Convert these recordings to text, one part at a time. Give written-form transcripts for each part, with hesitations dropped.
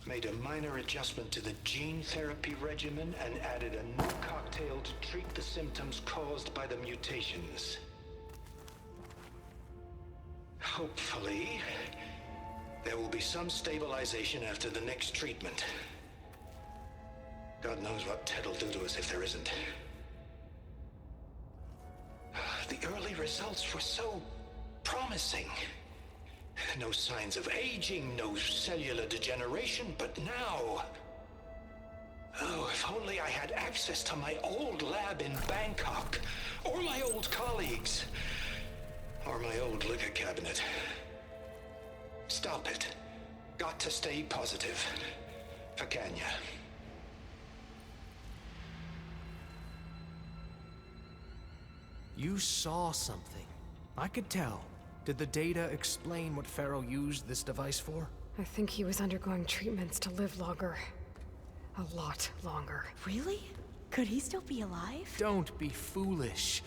Made a minor adjustment to the gene therapy regimen and added a new cocktail to treat the symptoms caused by the mutations. Hopefully, there will be some stabilization after the next treatment. God knows what Ted'll do to us if there isn't. The early results were so promising. No signs of aging, no cellular degeneration, but now... Oh, if only I had access to my old lab in Bangkok, or my old colleagues, or my old liquor cabinet. Stop it. Got to stay positive. For Kenya. You saw something. I could tell. Did the data explain what Pharaoh used this device for? I think he was undergoing treatments to live longer. A lot longer. Really? Could he still be alive? Don't be foolish.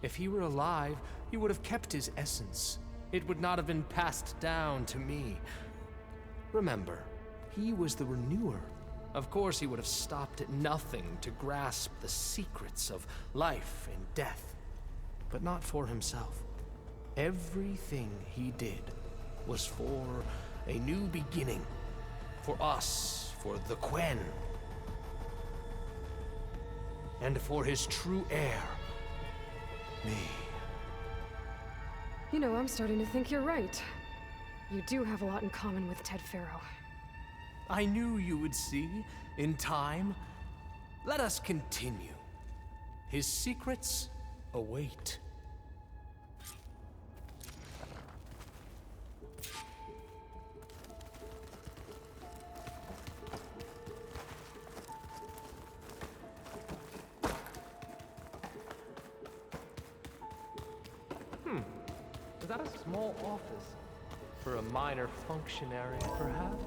If he were alive, he would have kept his essence. It would not have been passed down to me. Remember, he was the renewer. Of course he would have stopped at nothing to grasp the secrets of life and death. But not for himself. Everything he did was for a new beginning. For us, for the Quen. And for his true heir, me. You know, I'm starting to think you're right. You do have a lot in common with Ted Pharaoh. I knew you would see, in time. Let us continue. His secrets await. Is that a small office? For a minor functionary, perhaps?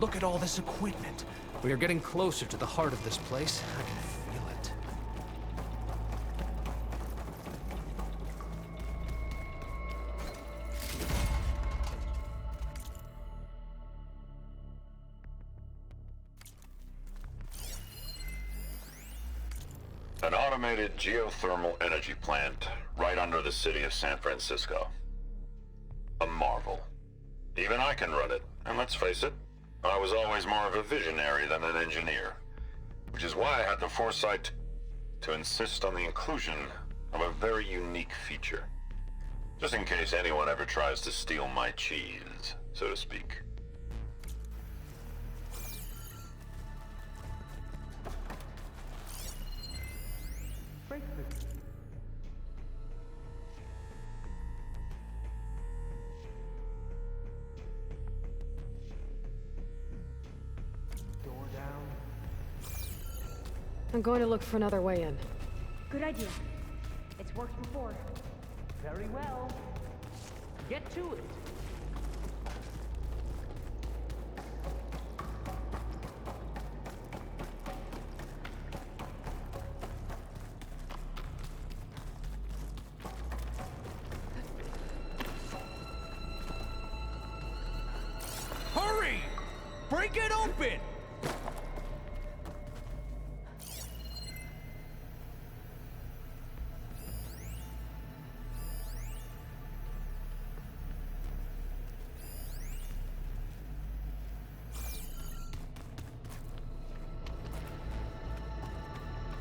Look at all this equipment. We are getting closer to the heart of this place. I can feel it. An automated geothermal energy plant right under the city of San Francisco. A marvel. Even I can run it, and let's face it, I was always more of a visionary than an engineer, which is why I had the foresight to insist on the inclusion of a very unique feature, just in case anyone ever tries to steal my cheese, so to speak. Door down. I'm going to look for another way in. Good idea. It's worked before. Very well. Get to it. Hurry! Break it open!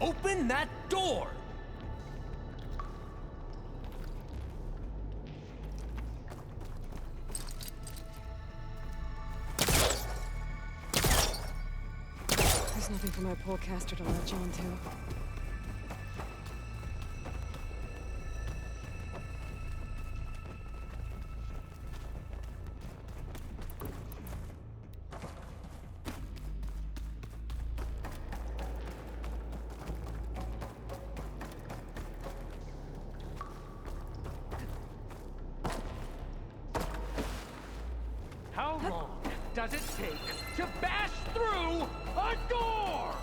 Open that door! There's nothing for my polecaster to latch on to. How long? does it take to bash through a door?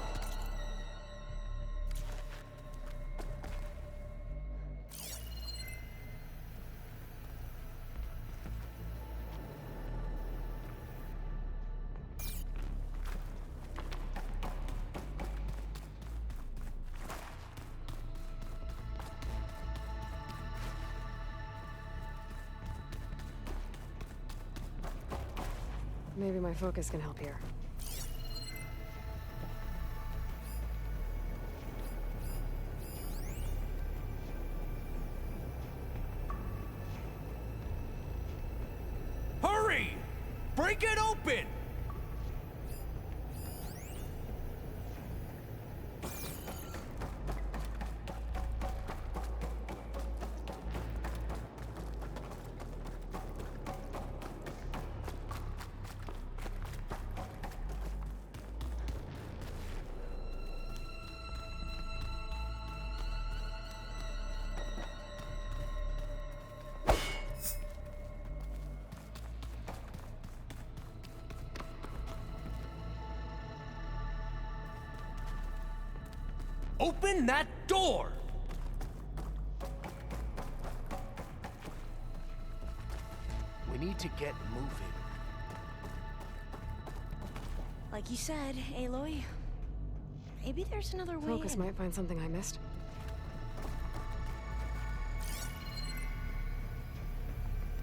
Maybe my focus can help here. Hurry! Break it open! Open that door! We need to get moving. Like you said, Aloy, maybe there's another way Focus in. might find something I missed.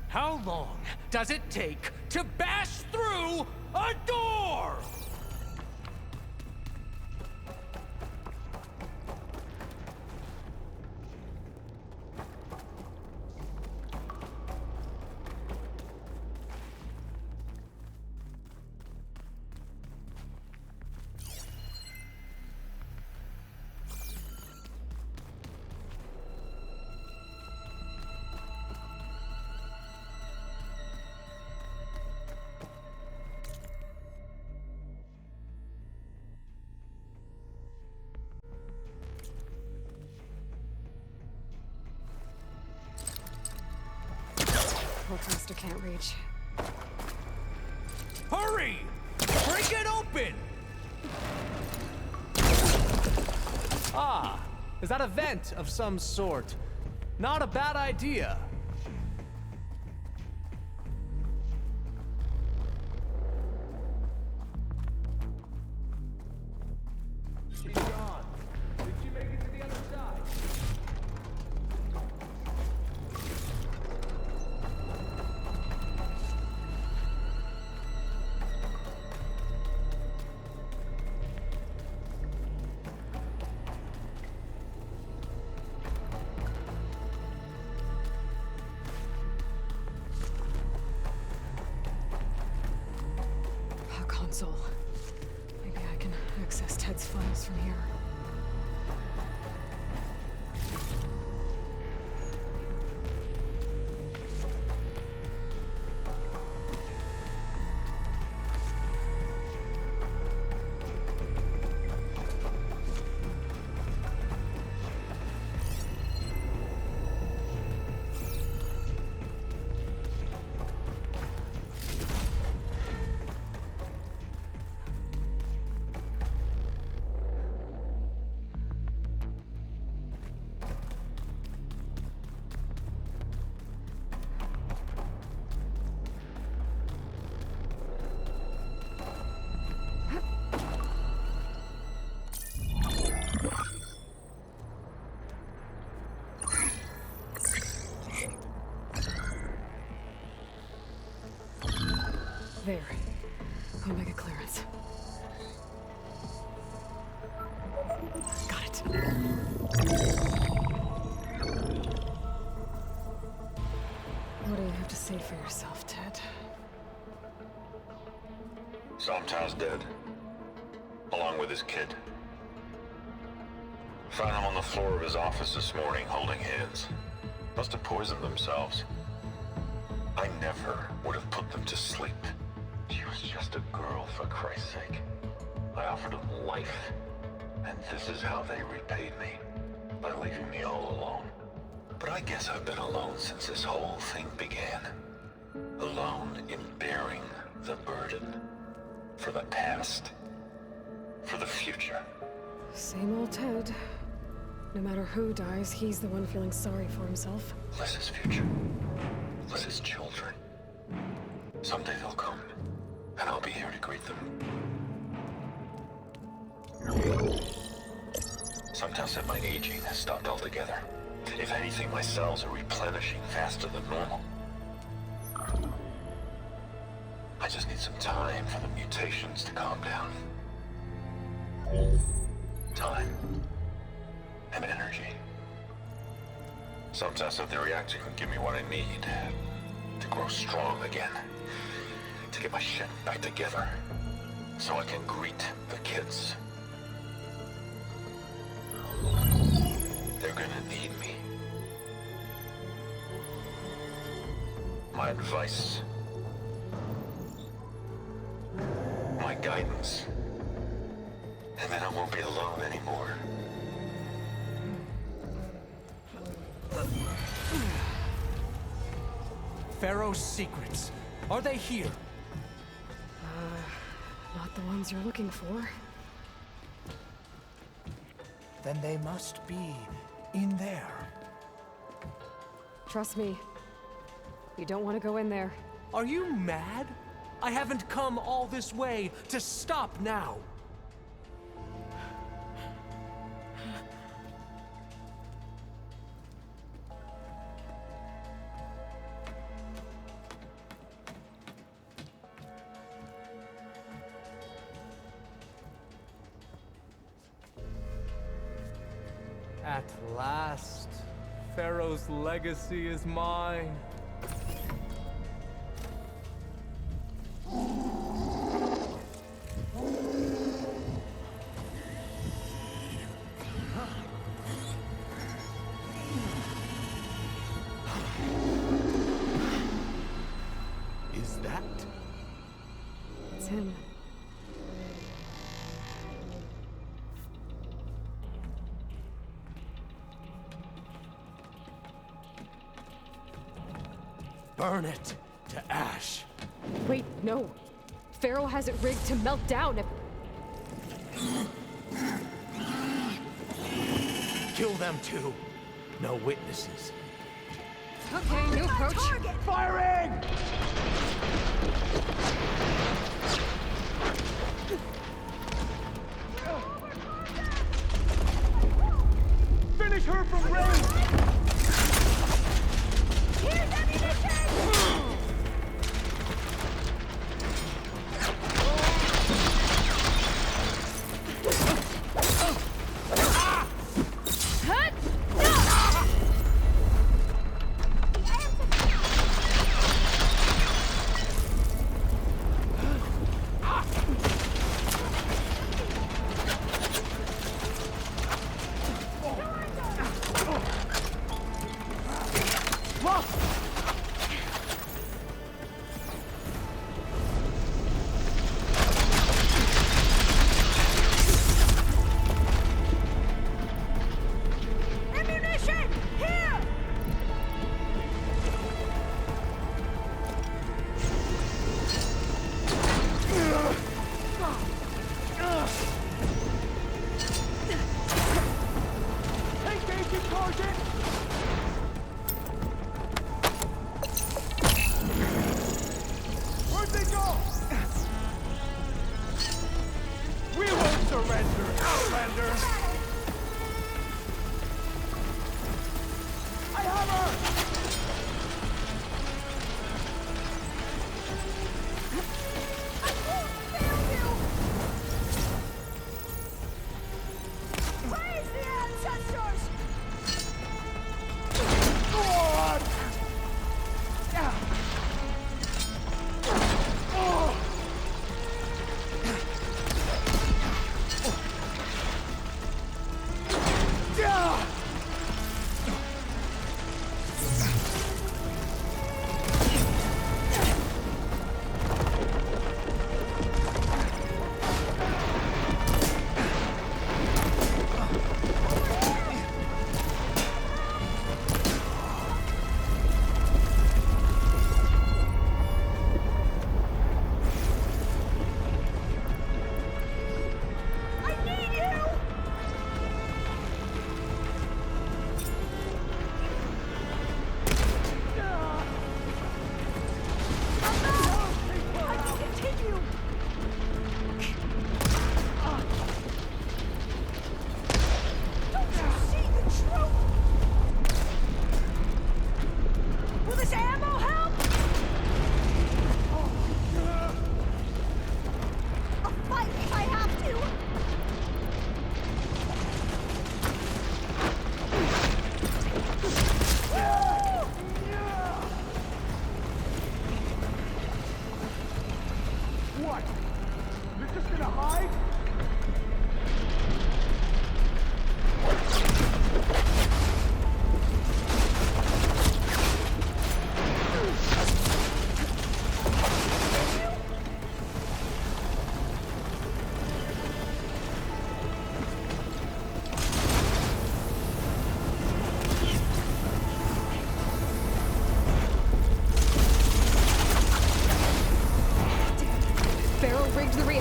How long does it take to bash through a door? Hulkmaster can't reach. Hurry! Break it open! Ah, is that a vent of some sort? Not a bad idea. She's gone. Did she make it to the other side? A console. Maybe I can access Ted's files from here. There. Omega clearance. Got it. What do you have to say for yourself, Ted? Somtow's dead. Along with his kid. Found him on the floor of his office this morning, holding hands. Must have poisoned themselves. I never would have put them to sleep. She was just a girl, for Christ's sake. I offered them life. And this is how they repaid me. By leaving me all alone. But I guess I've been alone since this whole thing began. Alone in bearing the burden. For the past. For the future. Same old Ted. No matter who dies, he's the one feeling sorry for himself. Liz's future. Liz's children. Someday they'll come, and I'll be here to greet them. Some tell said my aging has stopped altogether. If anything, my cells are replenishing faster than normal. I just need some time for the mutations to calm down. Time. And energy. Some tests of the reactor can give me what I need to grow strong again. To get my shit back together. So I can greet the kids. They're gonna need me. My advice. My guidance. And then I won't be alone anymore. Pharaoh's secrets. Are they here? Not the ones you're looking for. Then they must be in there. Trust me. You don't want to go in there. Are you mad? I haven't come all this way to stop now. At last, Pharaoh's legacy is mine. Is that? It's him. Burn it to ash. Wait, no. Pharaoh has it rigged to melt down if... Kill them too. No witnesses. Okay, new approach. Firing! Finish her from range! Here's ammunition!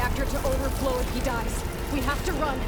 reactor to overflow if he dies. We have to run.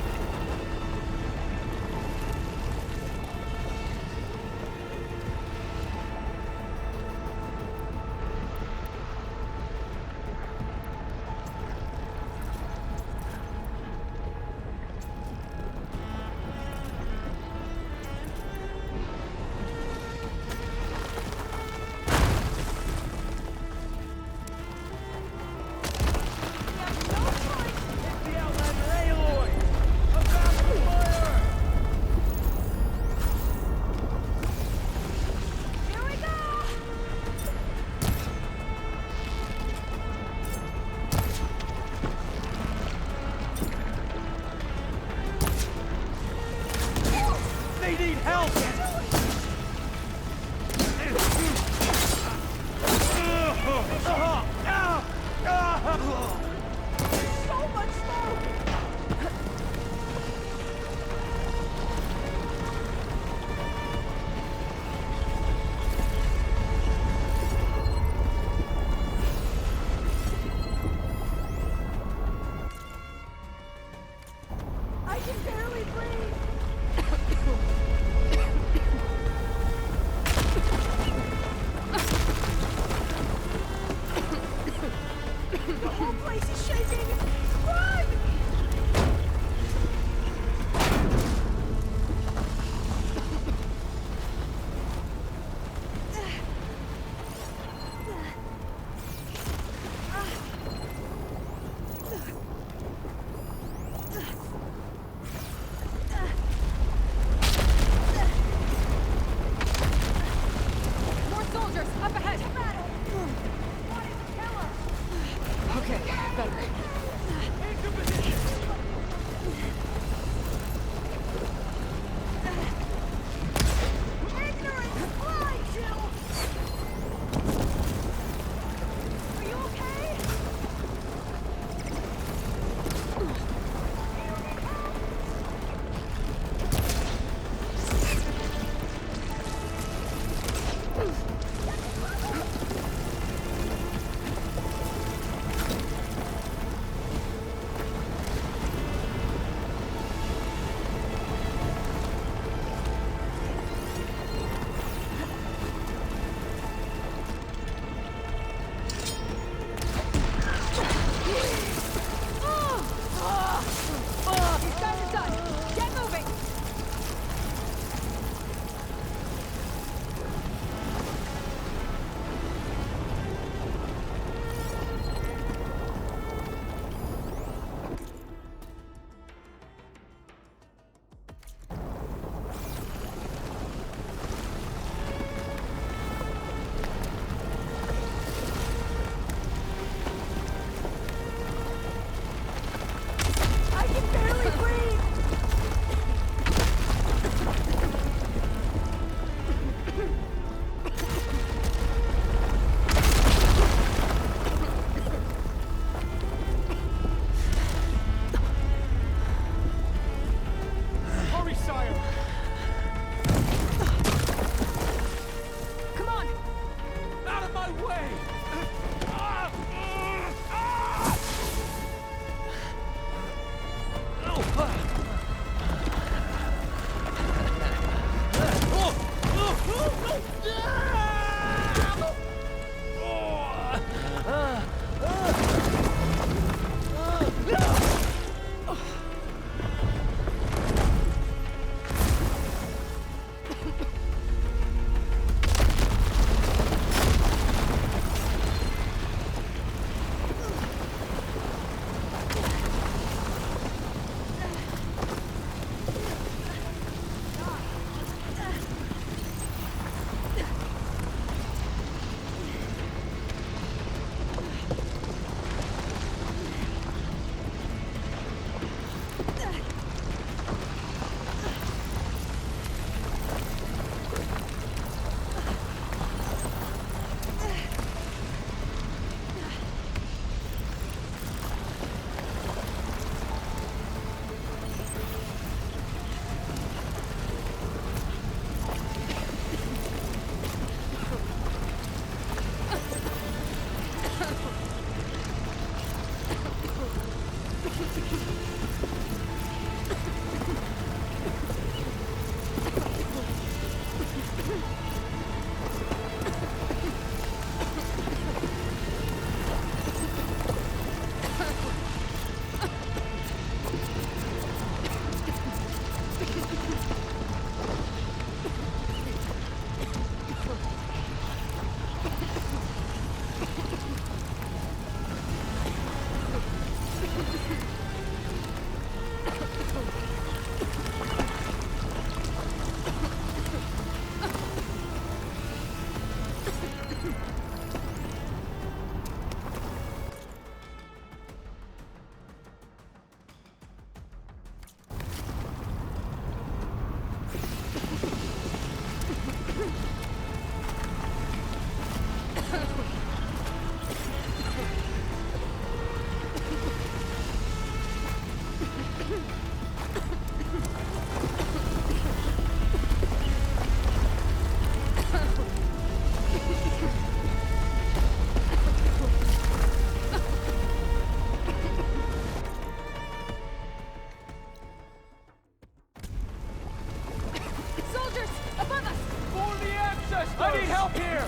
Soldiers! Above us! For the ancestors! I need help here!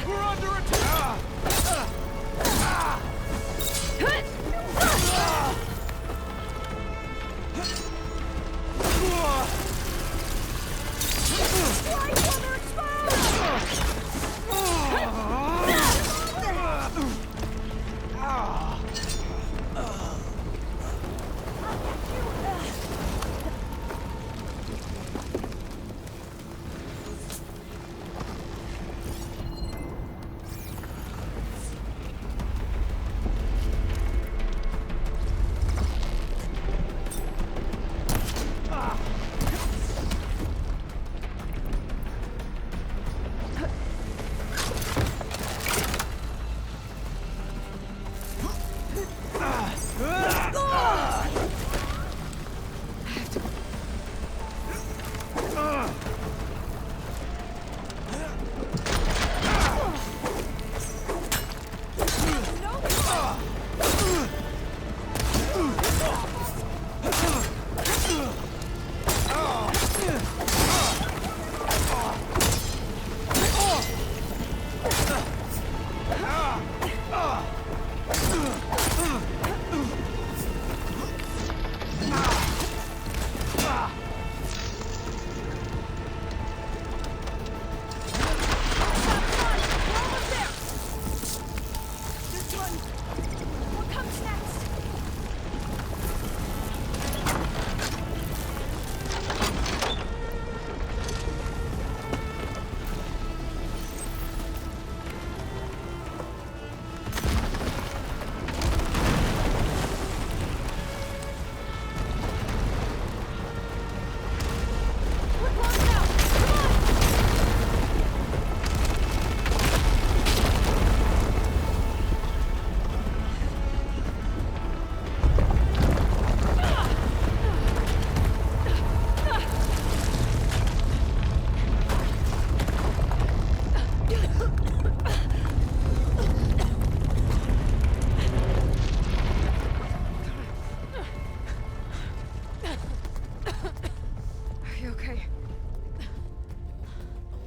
We're under attack!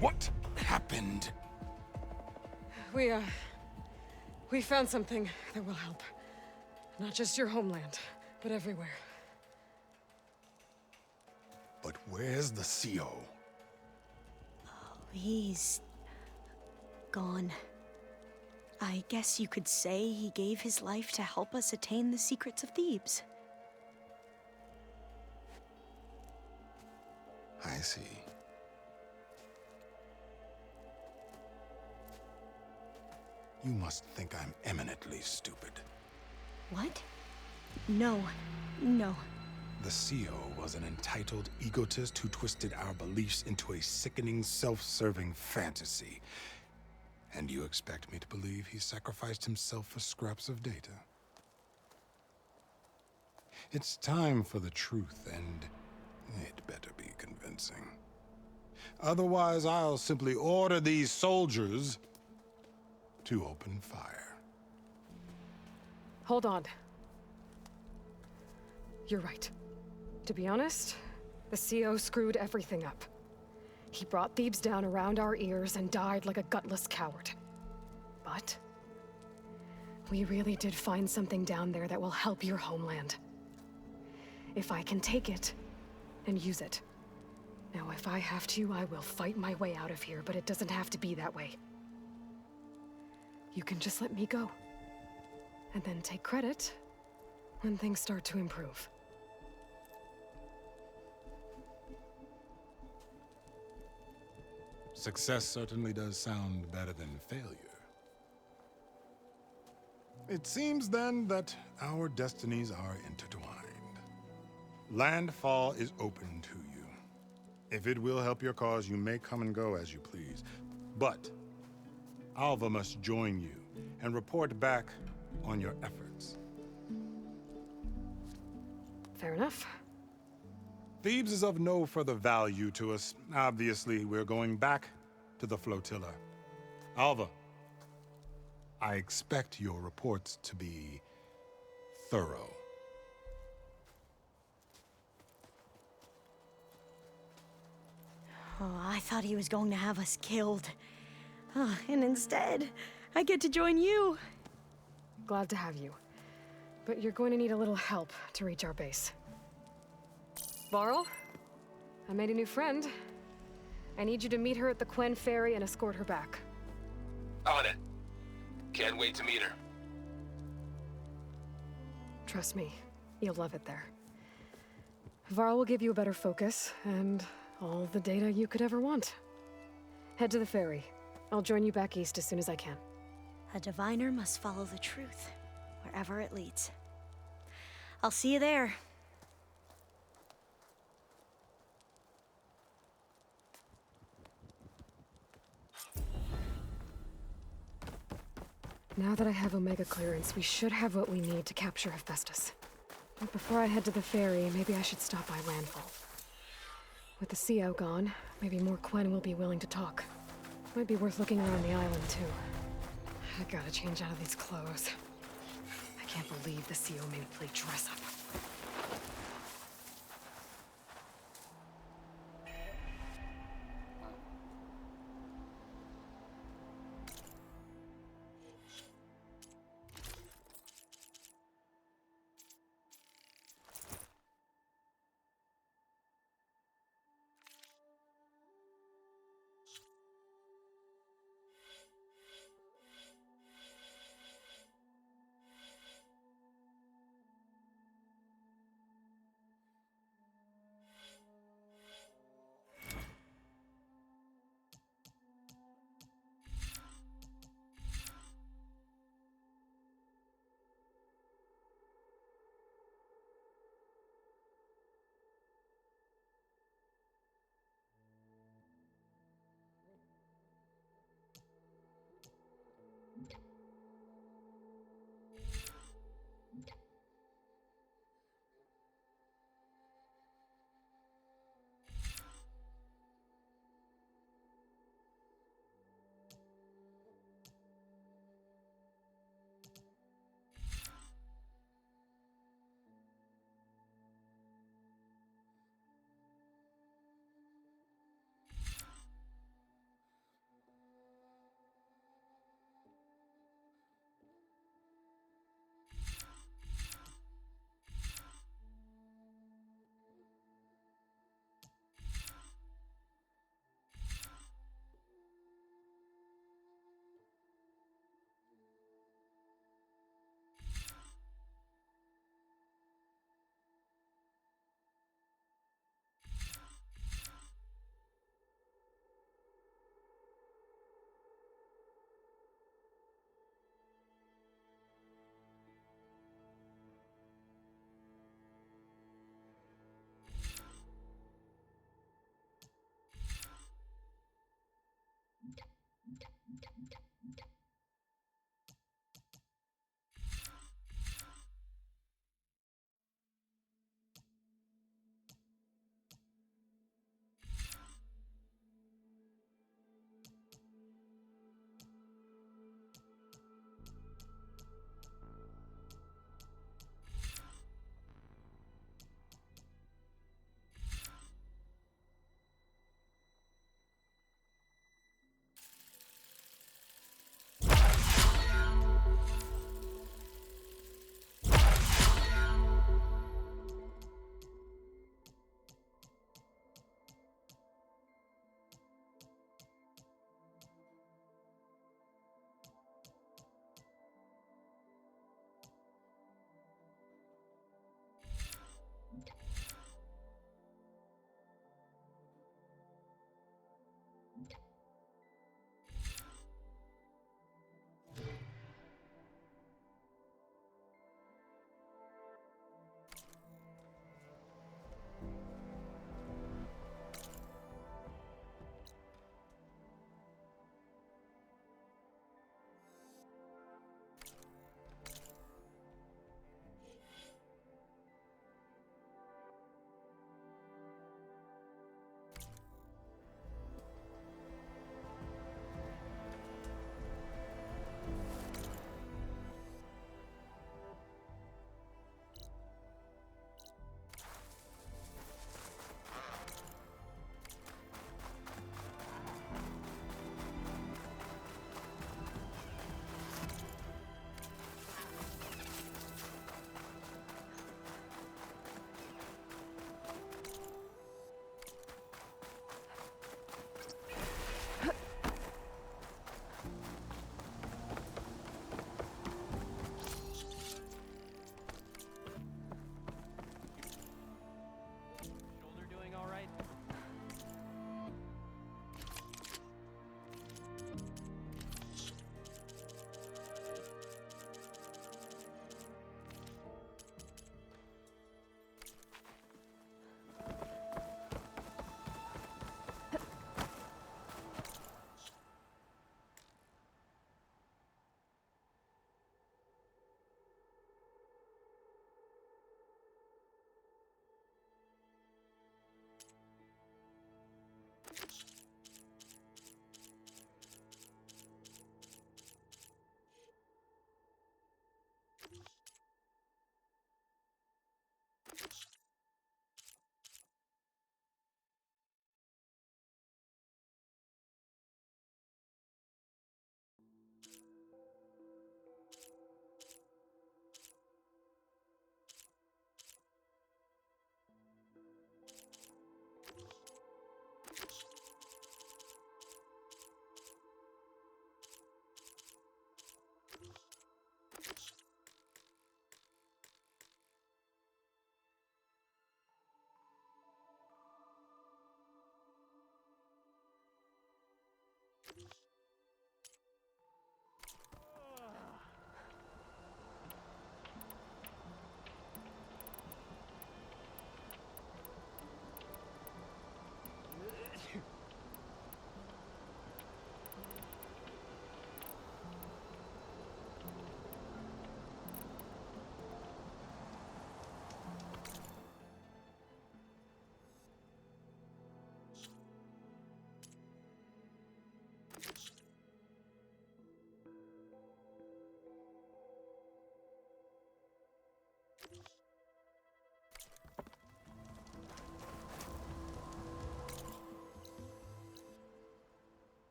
What happened? We found something that will help. Not just your homeland, but everywhere. But where's the CO? He's gone. I guess you could say he gave his life to help us attain the secrets of Thebes. I see. You must think I'm eminently stupid. What? No. The CO was an entitled egotist who twisted our beliefs into a sickening, self-serving fantasy. And you expect me to believe he sacrificed himself for scraps of data? It's time for the truth, and it better be convincing. Otherwise, I'll simply order these soldiers to open fire. Hold on. You're right. To be honest, the CO screwed everything up. He brought Thebes down around our ears and died like a gutless coward. But we really did find something down there that will help your homeland. If I can take it and use it. Now, if I have to, I will fight my way out of here, but it doesn't have to be that way. You can just let me go. And then take credit when things start to improve. Success certainly does sound better than failure. It seems then that our destinies are intertwined. Landfall is open to you. If it will help your cause, you may come and go as you please. But Alva must join you and report back on your efforts. Fair enough. Thebes is of no further value to us. Obviously, we're going back to the flotilla. Alva, I expect your reports to be thorough. Oh, I thought he was going to have us killed. And instead, I get to join you. Glad to have you. But you're going to need a little help to reach our base. Varl, I made a new friend. I need you to meet her at the Quen Ferry and escort her back. On it. Can't wait to meet her. Trust me, you'll love it there. Varl will give you a better focus, and all the data you could ever want. Head to the ferry. I'll join you back east as soon as I can. A diviner must follow the truth, wherever it leads. I'll see you there. Now that I have Omega clearance, we should have what we need to capture Hephaestus. But before I head to the ferry, maybe I should stop by Landfall. With the CO gone, maybe more Quen will be willing to talk. Might be worth looking around the island, too. I gotta change out of these clothes. I can't believe the CO made me play dress up.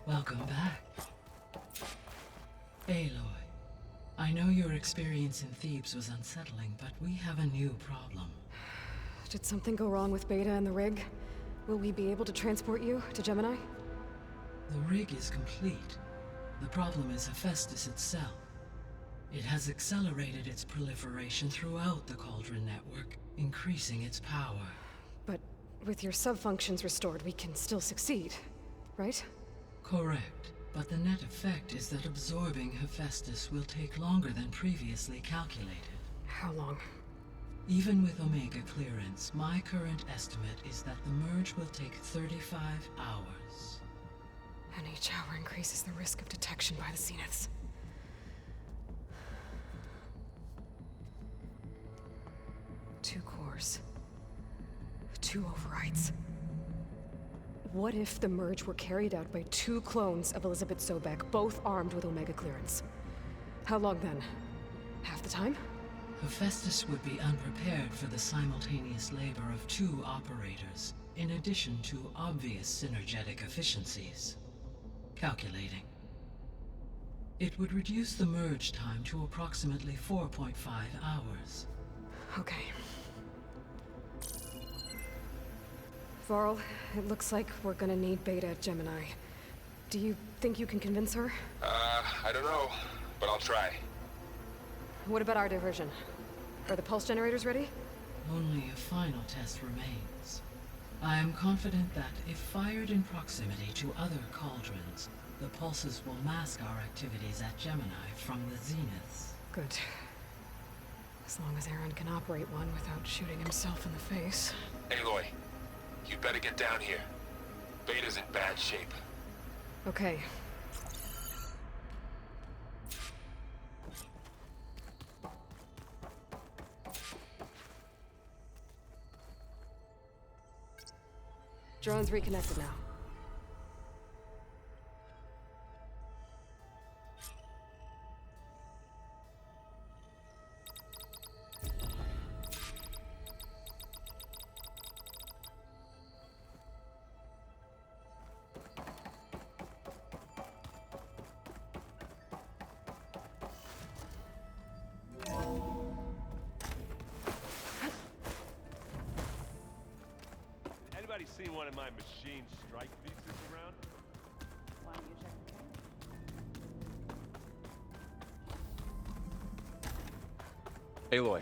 Welcome back. Aloy, I know your experience in Thebes was unsettling, but we have a new problem. Did something go wrong with Beta and the rig? Will we be able to transport you to Gemini? The rig is complete. The problem is Hephaestus itself. It has accelerated its proliferation throughout the Cauldron network, increasing its power. But with your sub-functions restored, we can still succeed, right? Correct, but the net effect is that absorbing Hephaestus will take longer than previously calculated. How long? Even with Omega clearance, my current estimate is that the merge will take 35 hours. And each hour increases the risk of detection by the Zeniths. Two cores. Two overrides. What if the merge were carried out by two clones of Elizabeth Sobek, both armed with Omega clearance? How long then? Half the time? Hephaestus would be unprepared for the simultaneous labor of two operators, in addition to obvious synergetic efficiencies. Calculating. It would reduce the merge time to approximately 4.5 hours. Okay. Varl, it looks like we're gonna need Beta at Gemini. Do you think you can convince her? I don't know, but I'll try. What about our diversion? Are the pulse generators ready? Only a final test remains. I am confident that if fired in proximity to other cauldrons, the pulses will mask our activities at Gemini from the Zeniths. Good. As long as Aaron can operate one without shooting himself in the face. Aloy, you better get down here. Beta's in bad shape. Okay. Drone's reconnected now. Anybody seen one of my machine strike pieces around? Why don't you check the camera? Aloy.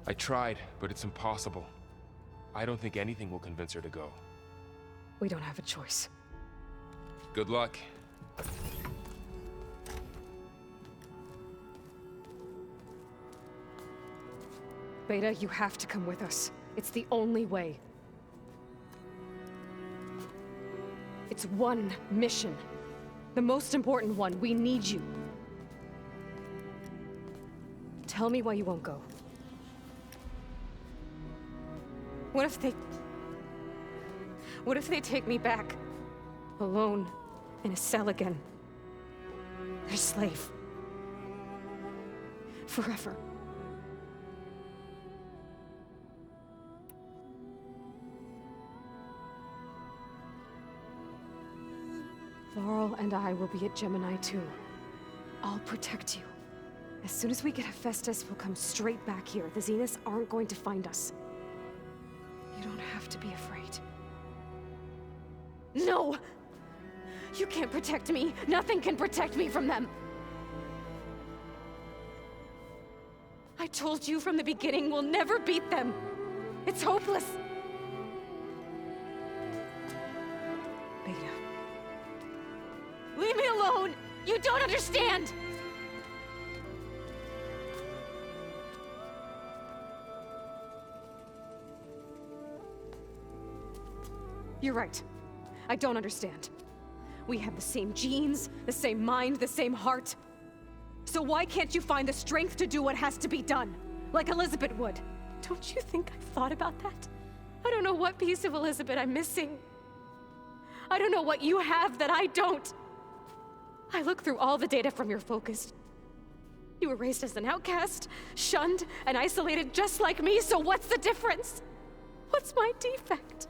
I tried, but it's impossible. I don't think anything will convince her to go. We don't have a choice. Good luck. Beta, you have to come with us. It's the only way. It's one mission. The most important one. We need you. Tell me why you won't go. What if they take me back? Alone, in a cell again. Their slave. Forever. Laurel and I will be at Gemini 2. I'll protect you. As soon as we get Hephaestus, we'll come straight back here. The Zeniths aren't going to find us. You don't have to be afraid. No! You can't protect me. Nothing can protect me from them. I told you from the beginning, we'll never beat them. It's hopeless. Beta. Leave me alone! You don't understand! You're right. I don't understand. We have the same genes, the same mind, the same heart. So why can't you find the strength to do what has to be done? Like Elizabeth would. Don't you think I've thought about that? I don't know what piece of Elizabeth I'm missing. I don't know what you have that I don't. I look through all the data from your focus. You were raised as an outcast, shunned, and isolated just like me, so what's the difference? What's my defect?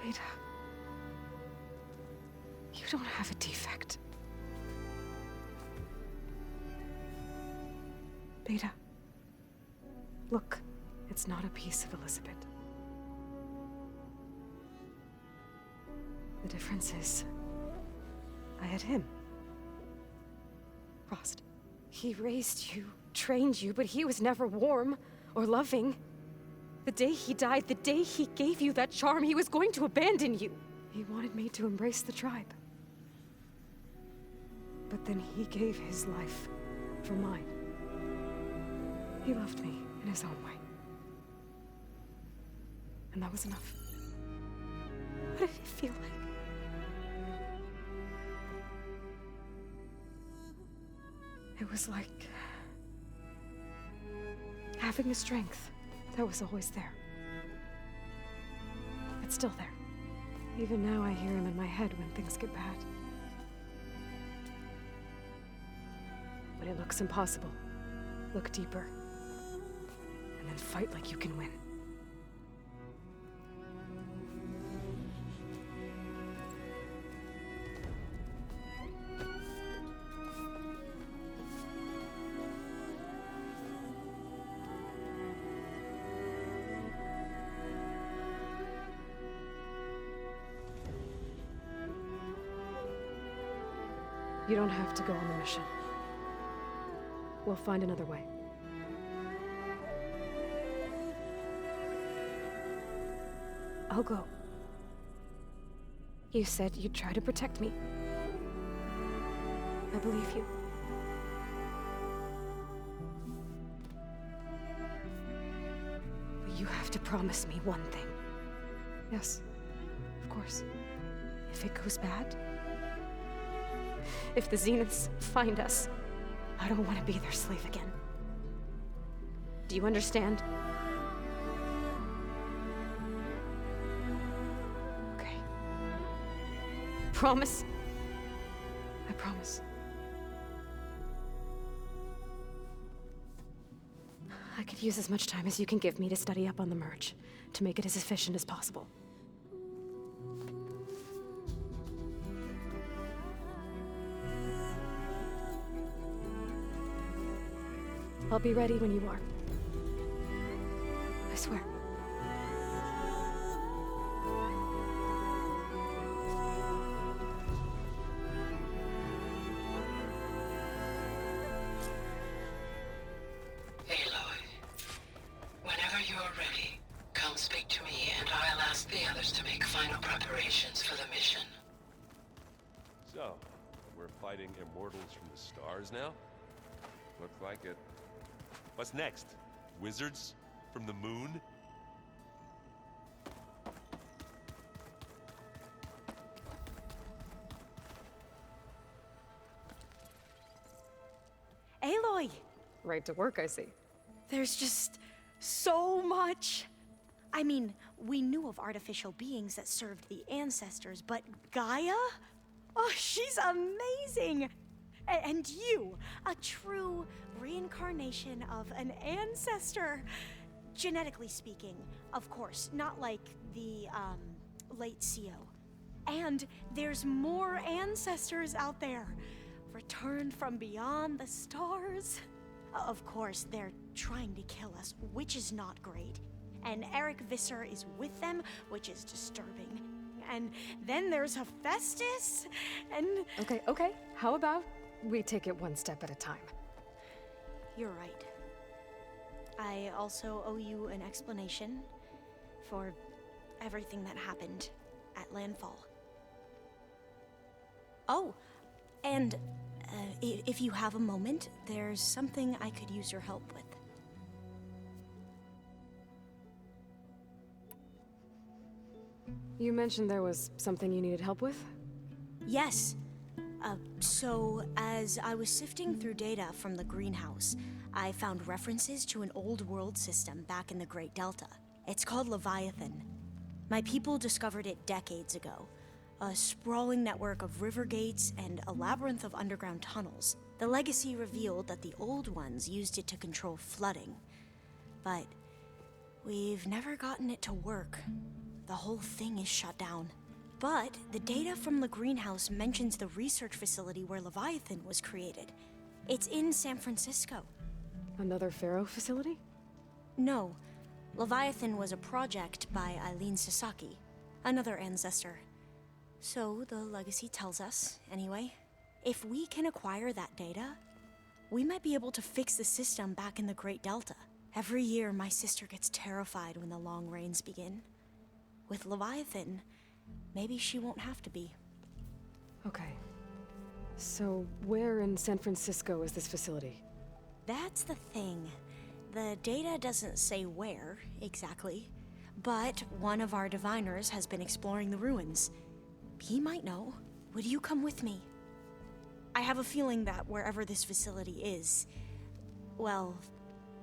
Beta, you don't have a defect. Beta, look, it's not a piece of Elizabeth. The difference is, I had him. Frost. He raised you, trained you, but he was never warm or loving. The day he died, the day he gave you that charm, he was going to abandon you. He wanted me to embrace the tribe. But then he gave his life for mine. He loved me in his own way. And that was enough. What did it feel like? It was like having the strength that was always there. It's still there. Even now I hear him in my head when things get bad. When it looks impossible, look deeper. And then fight like you can win. You don't have to go on the mission. We'll find another way. I'll go. You said you'd try to protect me. I believe you. But you have to promise me one thing. Yes, of course. If it goes bad, if the Zeniths find us, I don't want to be their slave again. Do you understand? Okay. Promise? I promise. I could use as much time as you can give me to study up on the merge, to make it as efficient as possible. I'll be ready when you are. I swear. Aloy, whenever you're ready, come speak to me and I'll ask the others to make final preparations for the mission. So, we're fighting immortals from the stars now? Looks like it. What's next? Wizards from the moon? Aloy! Right to work, I see. There's just so much. I mean, we knew of artificial beings that served the ancestors, but Gaia? Oh, she's amazing! And you, a true reincarnation of an ancestor. Genetically speaking, of course, not like the, late CO. And there's more ancestors out there, returned from beyond the stars. Of course, they're trying to kill us, which is not great. And Eric Visser is with them, which is disturbing. And then there's Hephaestus, and... Okay. How about we take it one step at a time? You're right. I also owe you an explanation for everything that happened at Landfall. Oh, and if you have a moment, there's something I could use your help with. You mentioned there was something you needed help with? Yes. So, as I was sifting through data from the greenhouse, I found references to an old world system back in the Great Delta. It's called Leviathan. My people discovered it decades ago. A sprawling network of river gates and a labyrinth of underground tunnels. The legacy revealed that the old ones used it to control flooding. But we've never gotten it to work. The whole thing is shut down. But the data from the greenhouse mentions the research facility where Leviathan was created. It's in San Francisco. Another Pharaoh facility? No. Leviathan was a project by Eileen Sasaki, another ancestor. So the legacy tells us, anyway, if we can acquire that data, we might be able to fix the system back in the Great Delta. Every year, my sister gets terrified when the long rains begin. With Leviathan, maybe she won't have to be. Okay. So, where in San Francisco is this facility? That's the thing. The data doesn't say where, exactly. But one of our diviners has been exploring the ruins. He might know. Would you come with me? I have a feeling that wherever this facility is, well,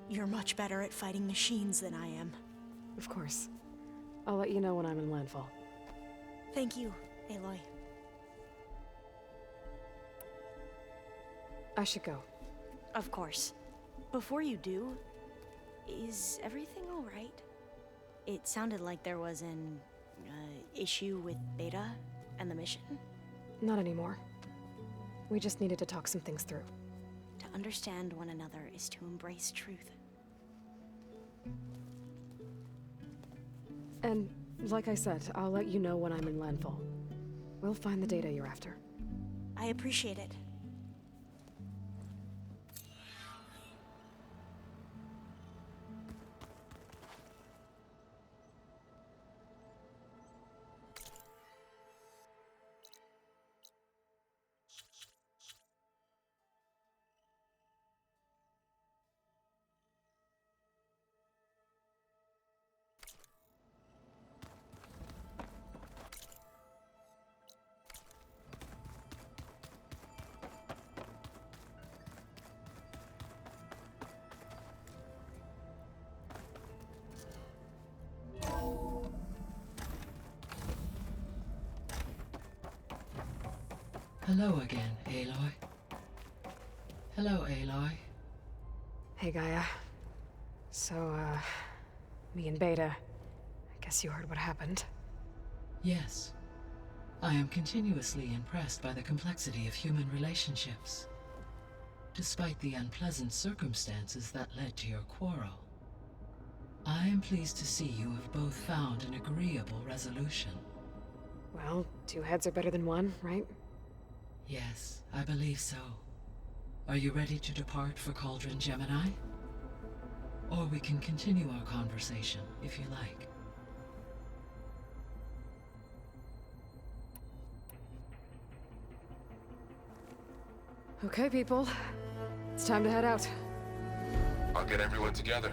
you're much better at fighting machines than I am. Of course. I'll let you know when I'm in Landfall. Thank you, Aloy. I should go. Of course. Before you do, is everything all right? It sounded like there was an issue with Beta and the mission. Not anymore. We just needed to talk some things through. To understand one another is to embrace truth. And, like I said, I'll let you know when I'm in Landfall. We'll find the data you're after. I appreciate it. Hello again, Aloy. Hello, Aloy. Hey, Gaia. So, me and Beta, I guess you heard what happened. Yes. I am continuously impressed by the complexity of human relationships. Despite the unpleasant circumstances that led to your quarrel, I am pleased to see you have both found an agreeable resolution. Well, 2 heads are better than 1, right? Yes, I believe so. Are you ready to depart for Cauldron Gemini? Or we can continue our conversation, if you like. Okay, people. It's time to head out. I'll get everyone together.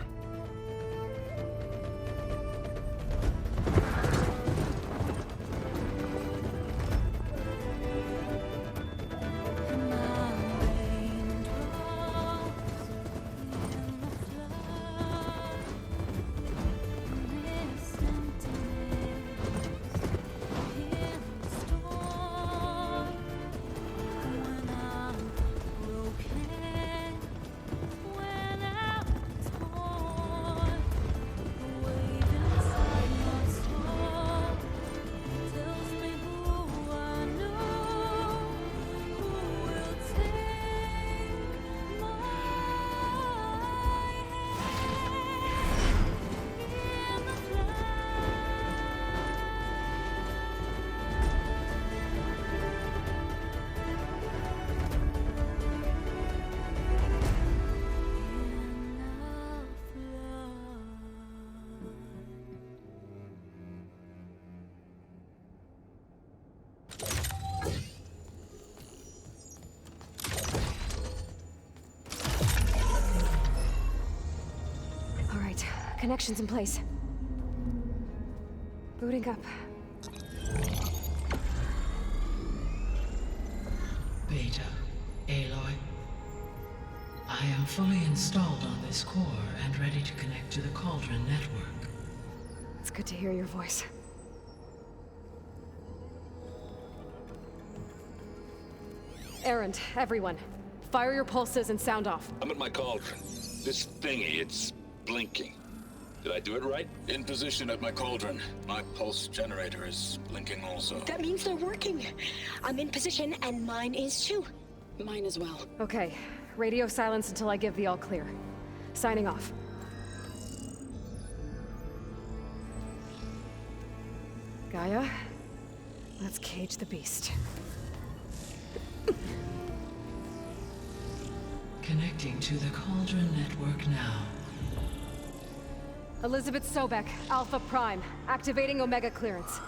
Connections in place. Booting up. Beta, Aloy. I am fully installed on this core and ready to connect to the Cauldron network. It's good to hear your voice. Erend, everyone. Fire your pulses and sound off. I'm at my cauldron. This thingy, it's blinking. Did I do it right? In position at my cauldron. My pulse generator is blinking also. That means they're working. I'm in position and mine is too. Mine as well. Okay. Radio silence until I give the all clear. Signing off. Gaia, let's cage the beast. Connecting to the Cauldron network now. Elizabeth Sobek, Alpha Prime, activating Omega clearance.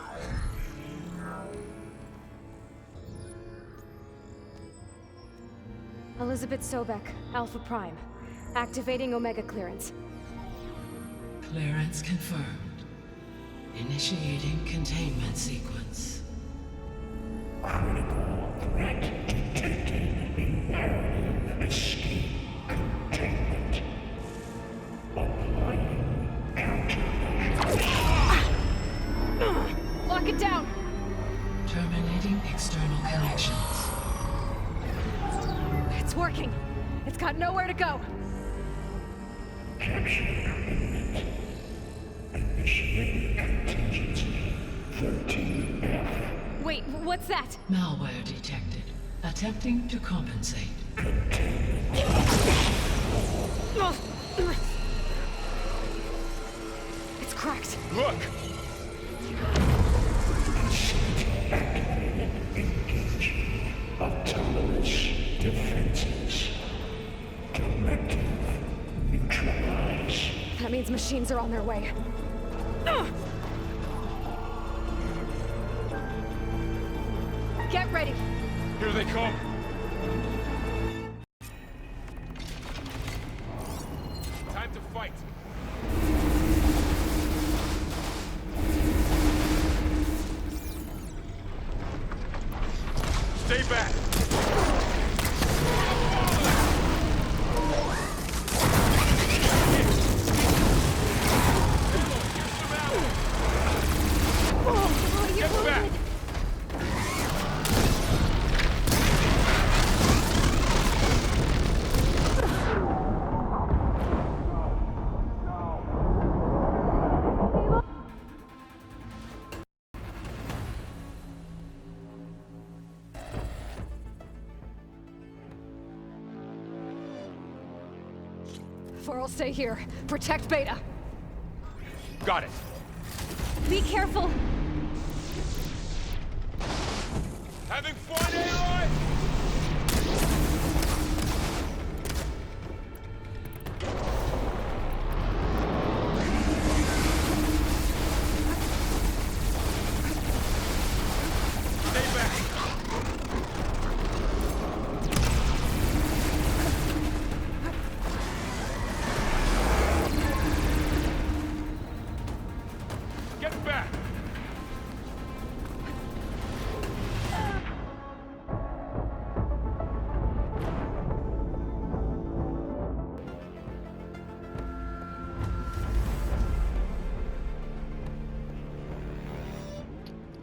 Elizabeth Sobek, Alpha Prime, activating Omega clearance. Clearance confirmed. Initiating containment sequence. Critical threat detected. Imperative escape containment. Applying countermeasures. Lock it down! Terminating external connections. It's working. It's got nowhere to go. Capture imminent. Initiating contingency 13F. Wait, what's that? Malware detected. Attempting to compensate. It's cracked. Look! Engaging autonomous defenses. Directive neutralize. That means machines are on their way. Get ready. Here they come! Time to fight! Stay back! Get back! For'll stay here. Protect Beta. Got it. Be careful! Having fun, Aloy? Stay back. Get back.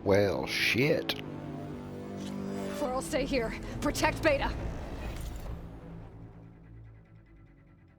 Well, shit. For'll stay here. Protect Beta.